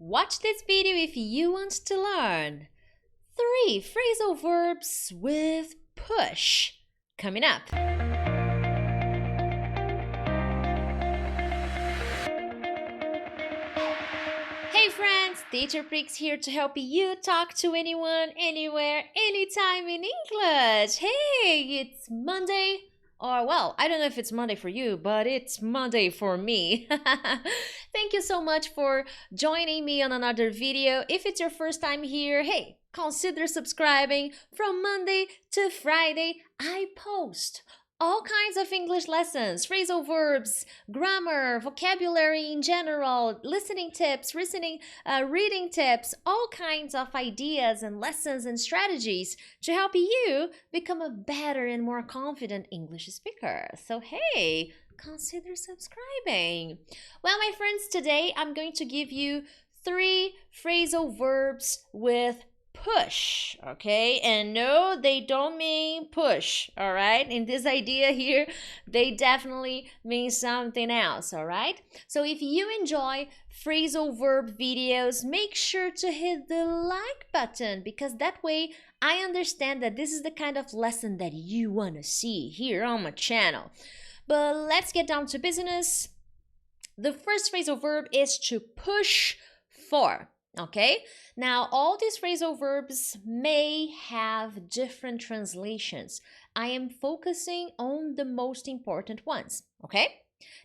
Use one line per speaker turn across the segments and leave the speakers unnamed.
Watch this video if you want to learn 3 phrasal verbs with push. Coming up. Hey friends, Teacher Prix here to help you talk to anyone, anywhere, anytime in English. Hey, it's Monday. Or, well, I don't know if it's Monday for you, but it's Monday for me. Thank you so much for joining me on another video. If it's your first time here, hey, consider subscribing. From Monday to Friday, I post all kinds of English lessons, phrasal verbs, grammar, vocabulary in general, listening tips, reading tips, all kinds of ideas and lessons and strategies to help you become a better and more confident English speaker. So hey, consider subscribing. Well, my friends, today I'm going to give you 3 phrasal verbs with push, okay? And no, they don't mean push, all right? In this idea here, they definitely mean something else, all right? So if you enjoy phrasal verb videos, make sure to hit the like button, because that way I understand that this is the kind of lesson that you want to see here on my channel. But let's get down to business. The first phrasal verb is to push for. Okay, now all these phrasal verbs may have different translations. I am focusing on the most important ones. Okay,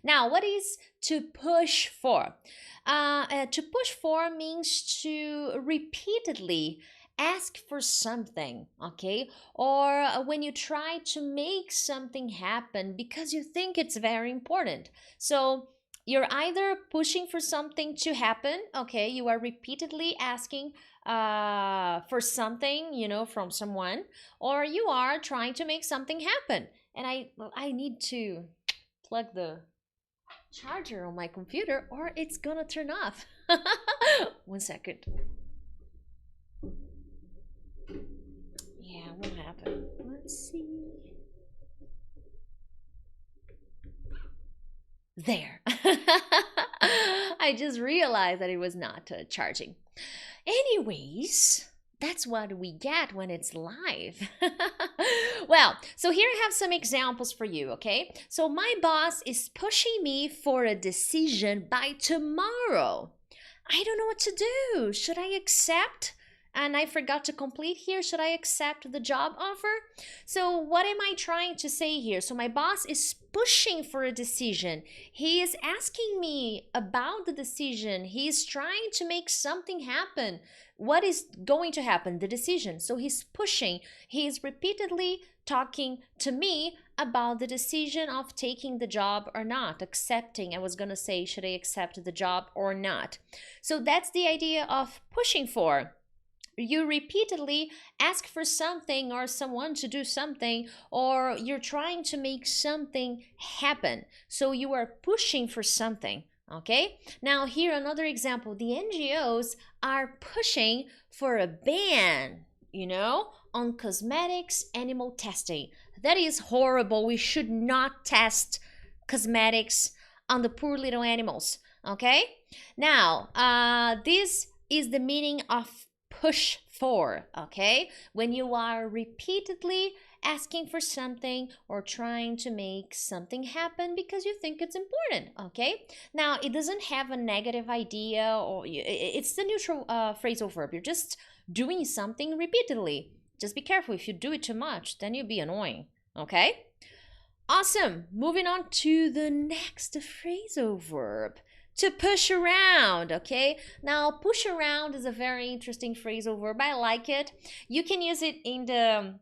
now what is to push for? To push for means to repeatedly ask for something, okay? Or when you try to make something happen because you think it's very important. So you're either pushing for something to happen, okay? You are repeatedly asking for something, from someone, or you are trying to make something happen. And I need to plug the charger on my computer or it's gonna turn off. 1 second. Yeah, what happened? Let's see. There. I just realized that it was not charging. Anyways, that's what we get when it's live. Well, so here I have some examples for you, okay? So my boss is pushing me for a decision by tomorrow. I don't know what to do. Should I accept? And I forgot to complete here. Should I accept the job offer? So what am I trying to say here? So my boss is pushing for a decision. He is asking me about the decision. He is trying to make something happen. What is going to happen? The decision. So he's pushing. He is repeatedly talking to me about the decision of taking the job or not, accepting. I was going to say, should I accept the job or not? So that's the idea of pushing for. You repeatedly ask for something or someone to do something, or you're trying to make something happen. So you are pushing for something, okay? Now here another example. The NGOs are pushing for a ban, on cosmetics animal testing. That is horrible. We should not test cosmetics on the poor little animals, okay? Now, this is the meaning of push for, okay? When you are repeatedly asking for something or trying to make something happen because you think it's important, okay? Now, it doesn't have a negative idea, or it's the neutral phrasal verb. You're just doing something repeatedly. Just be careful. If you do it too much, then you'll be annoying, okay? Awesome. Moving on to the next phrasal verb. To push around, okay? Now, push around is a very interesting phrasal verb. I like it. You can use it in the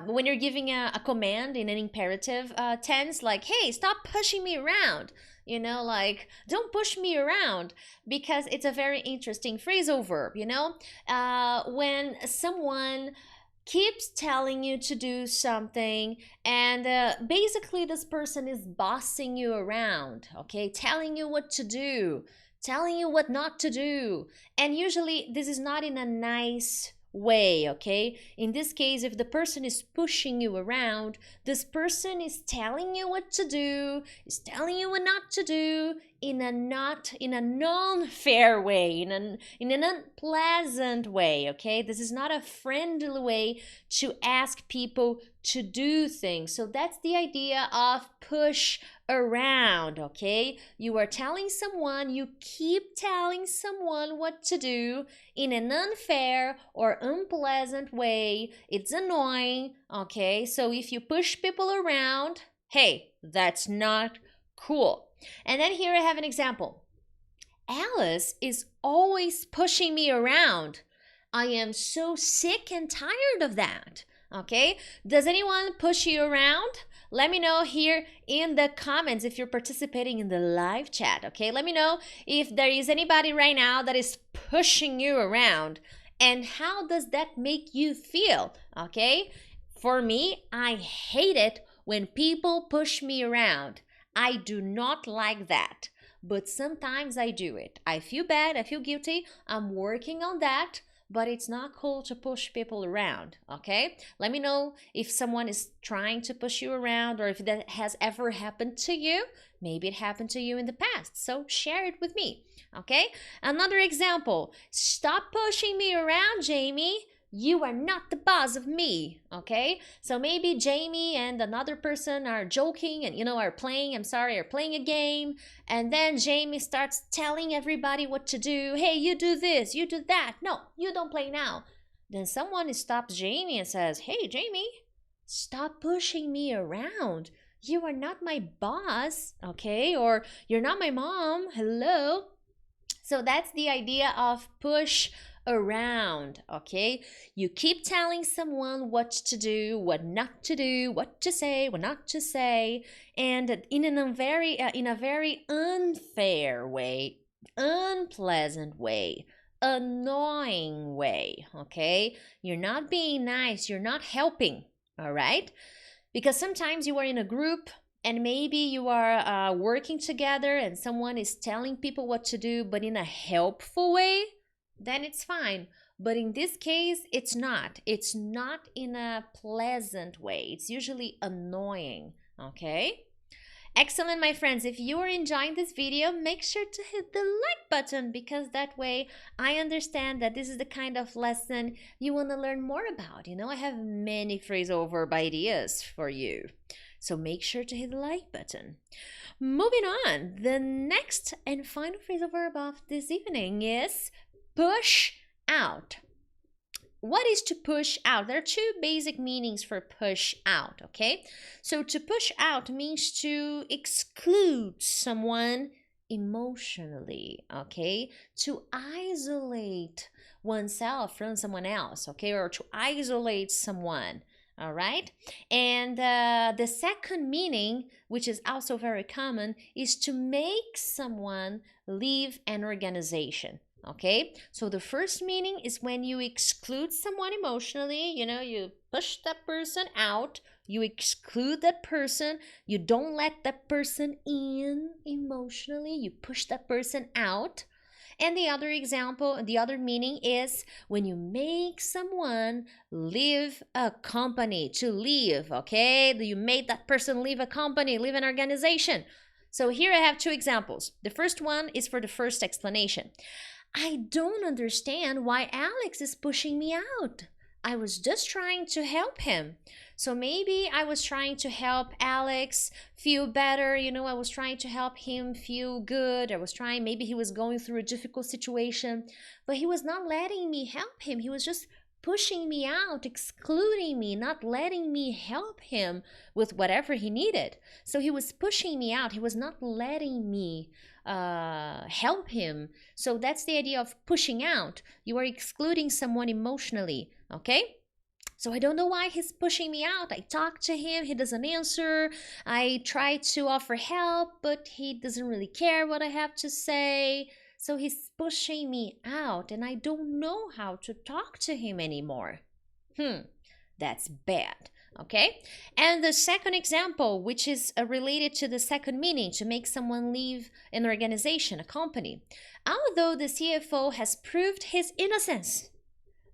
when you're giving a command in an imperative tense, like, hey, stop pushing me around. Like, don't push me around, because it's a very interesting phrasal verb, when someone keeps telling you to do something, and basically this person is bossing you around, okay? Telling you what to do, telling you what not to do. And usually this is not in a nice way, okay? In this case, if the person is pushing you around, this person is telling you what to do, is telling you what not to do in a non-fair way, in an unpleasant way, okay? This is not a friendly way to ask people to do things. So that's the idea of push around, okay? You are telling someone, you keep telling someone what to do in an unfair or unpleasant way. It's annoying, okay? So if you push people around, hey, that's not cool. And then here I have an example. Alice is always pushing me around. I am so sick and tired of that. Okay? Does anyone push you around? Let me know here in the comments if you're participating in the live chat. Okay? Let me know if there is anybody right now that is pushing you around. And how does that make you feel? Okay? For me, I hate it when people push me around. I do not like that. But sometimes I do it. I feel bad, I feel guilty. I'm working on that. But it's not cool to push people around, okay? Let me know if someone is trying to push you around or if that has ever happened to you. Maybe it happened to you in the past, so share it with me, okay? Another example, stop pushing me around, Jamie. You are not the boss of me, okay? So maybe Jamie and another person are joking and, are playing a game. And then Jamie starts telling everybody what to do. Hey, you do this, you do that. No, you don't play now. Then someone stops Jamie and says, hey, Jamie, stop pushing me around. You are not my boss, okay? Or you're not my mom. Hello? So that's the idea of push around, okay? You keep telling someone what to do, what not to do, what to say, what not to say, and in a very unfair way, unpleasant way, annoying way, okay? You're not being nice, you're not helping, all right? Because sometimes you are in a group and maybe you are working together and someone is telling people what to do, but in a helpful way, then it's fine. But in this case, it's not. It's not in a pleasant way. It's usually annoying, okay? Excellent, my friends. If you are enjoying this video, make sure to hit the like button because that way I understand that this is the kind of lesson you want to learn more about. I have many phrasal verb ideas for you. So make sure to hit the like button. Moving on, the next and final phrasal verb of this evening is push out. What is to push out? There are two basic meanings for push out, okay? So to push out means to exclude someone emotionally, okay? To isolate oneself from someone else, okay? Or to isolate someone, all right? And the second meaning, which is also very common, is to make someone leave an organization. Okay, so the first meaning is when you exclude someone emotionally, you push that person out, you exclude that person, you don't let that person in emotionally, you push that person out. And the other example, the other meaning is when you make someone leave a company, to leave, okay? You made that person leave a company, leave an organization. So here I have two examples. The first one is for the first explanation. I don't understand why Alex is pushing me out. I was just trying to help him. So maybe I was trying to help Alex feel better. I was trying to help him feel good. Maybe he was going through a difficult situation, but he was not letting me help him. He was just pushing me out, excluding me, not letting me help him with whatever he needed. So he was pushing me out. He was not letting me help him. So that's the idea of pushing out. You are excluding someone emotionally, okay? So I don't know why he's pushing me out. I talk to him, he doesn't answer. I try to offer help, but he doesn't really care what I have to say. So he's pushing me out and I don't know how to talk to him anymore. That's bad. Okay, and the second example, which is related to the second meaning, to make someone leave an organization, a company. Although the CFO has proved his innocence,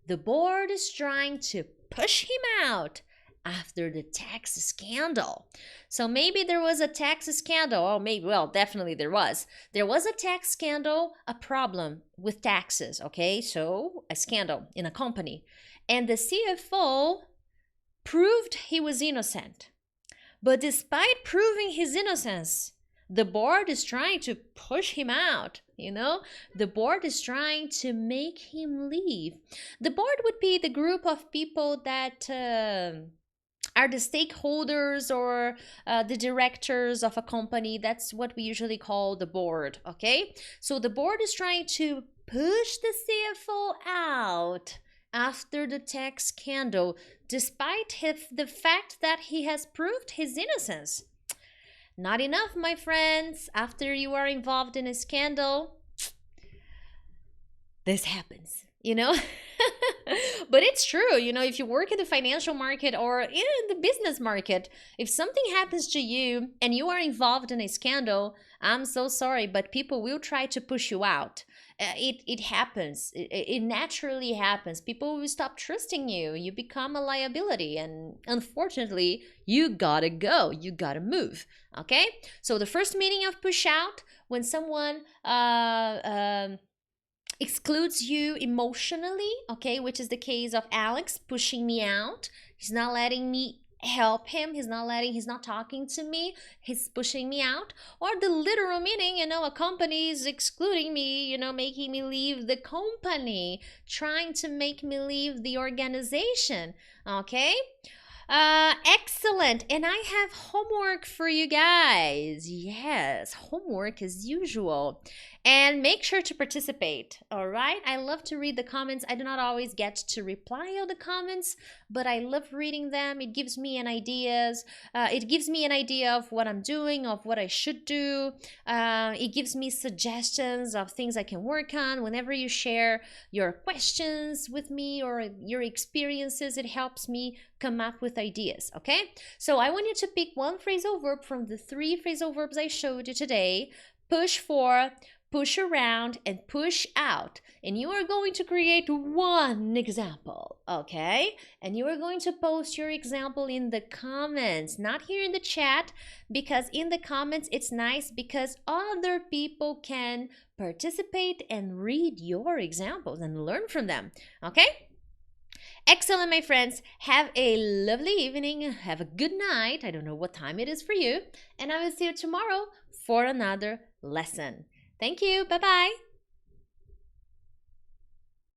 The board is trying to push him out after the tax scandal. So maybe there was a tax scandal. Oh, maybe, well, definitely there was. There was a tax scandal, a problem with taxes, okay? So a scandal in a company. And the CFO proved he was innocent. But despite proving his innocence, the board is trying to push him out, you know? The board is trying to make him leave. The board would be the group of people that are the stakeholders or the directors of a company. That's what we usually call the board, okay? So the board is trying to push the CFO out after the tax scandal, despite the fact that he has proved his innocence. Not enough, my friends. After you are involved in a scandal, this happens, you know? But it's true, you know, if you work in the financial market or in the business market, if something happens to you and you are involved in a scandal, I'm so sorry, but people will try to push you out. It happens. It naturally happens. People will stop trusting you. You become a liability, and unfortunately, you gotta go. You gotta move. Okay? So the first meaning of push out, when someone excludes you emotionally, okay, which is the case of Alex pushing me out. He's not letting me help him. He's not talking to me. He's pushing me out. Or the literal meaning, you know, a company is excluding me, you know, making me leave the company, trying to make me leave the organization, okay? Excellent. And I have homework for you guys. Yes, homework as usual. And make sure to participate, all right? I love to read the comments. I do not always get to reply all the comments, but I love reading them. It gives me an ideas. It gives me an idea of what I'm doing, of what I should do. It gives me suggestions of things I can work on. Whenever you share your questions with me or your experiences, it helps me come up with ideas, okay? So I want you to pick one phrasal verb from the 3 phrasal verbs I showed you today. Push for, push around, and push out. And you are going to create one example, okay? And you are going to post your example in the comments, not here in the chat, because in the comments it's nice because other people can participate and read your examples and learn from them, okay? Excellent, my friends. Have a lovely evening. Have a good night. I don't know what time it is for you. And I will see you tomorrow for another lesson. Thank you. Bye-bye.